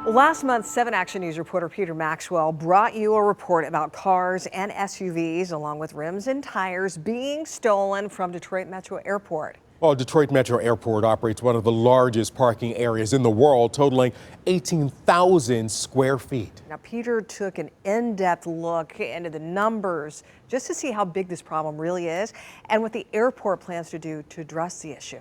Last month, 7 Action News reporter Peter Maxwell brought you a report about cars and SUVs, along with rims and tires, being stolen from Detroit Metro Airport. Well, Detroit Metro Airport operates one of the largest parking areas in the world, totaling 18,000 square feet. Now, Peter took an in-depth look into the numbers just to see how big this problem really is and what the airport plans to do to address the issue.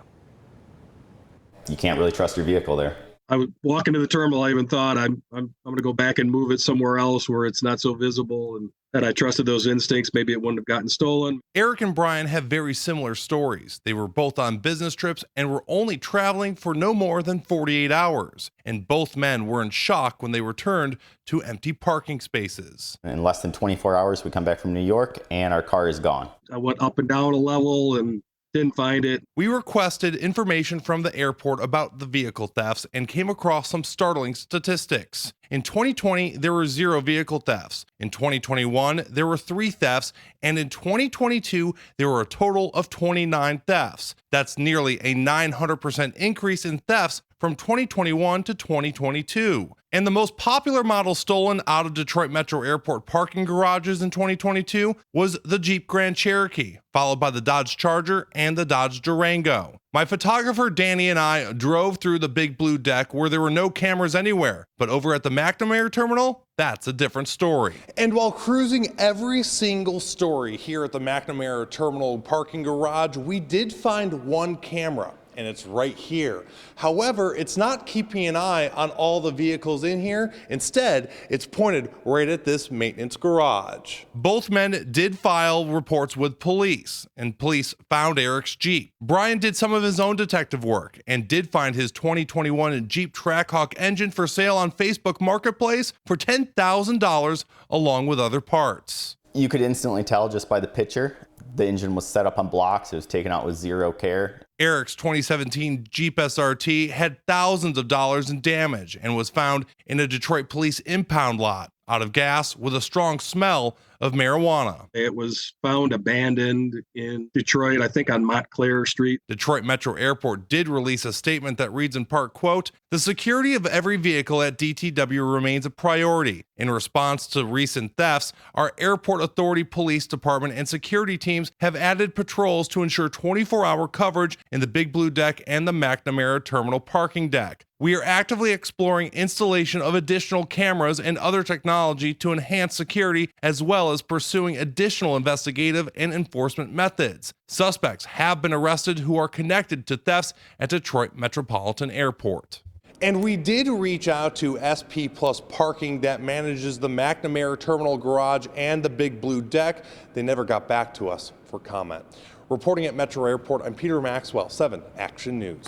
You can't really trust your vehicle there. I would walk into the terminal. I even thought I'm going to go back and move it somewhere else where it's not so visible, and that I trusted those instincts. Maybe it wouldn't have gotten stolen. Eric and Brian have very similar stories. They were both on business trips and were only traveling for no more than 48 hours. And both men were in shock when they returned to empty parking spaces. In less than 24 hours, we come back from New York and our car is gone. I went up and down a level and didn't find it. We requested information from the airport about the vehicle thefts and came across some startling statistics. In 2020, there were 0 vehicle thefts. In 2021, there were 3 thefts. And in 2022, there were a total of 29 thefts. That's nearly a 900% increase in thefts from 2021 to 2022. And the most popular model stolen out of Detroit Metro Airport parking garages in 2022 was the Jeep Grand Cherokee, followed by the Dodge Charger and the Dodge Durango. My photographer Danny and I drove through the Big Blue Deck where there were no cameras anywhere, but over at the McNamara terminal, that's a different story. And while cruising every single story here at the McNamara terminal parking garage, we did find one camera. And it's right here. However, it's not keeping an eye on all the vehicles in here. Instead, it's pointed right at this maintenance garage. Both men did file reports with police, and police found Eric's Jeep. Brian did some of his own detective work and did find his 2021 Jeep Trackhawk engine for sale on Facebook Marketplace for $10,000 along with other parts. You could instantly tell just by the picture. The engine was set up on blocks. It was taken out with 0 care. Eric's 2017 Jeep SRT had thousands of dollars in damage and was found in a Detroit police impound lot, out of gas with a strong smell of marijuana. It was found abandoned in Detroit, I think on Montclair Street. Detroit Metro Airport did release a statement that reads in part, quote, "The security of every vehicle at DTW remains a priority. In response to recent thefts, our Airport Authority Police Department and security teams have added patrols to ensure 24-hour coverage in the Big Blue Deck and the McNamara Terminal parking deck. We are actively exploring installation of additional cameras and other technology to enhance security, as well as pursuing additional investigative and enforcement methods. Suspects have been arrested who are connected to thefts at Detroit Metropolitan Airport." And we did reach out to SP Plus Parking that manages the McNamara Terminal Garage and the Big Blue Deck. They never got back to us for comment. Reporting at Metro Airport, I'm Peter Maxwell, 7 Action News.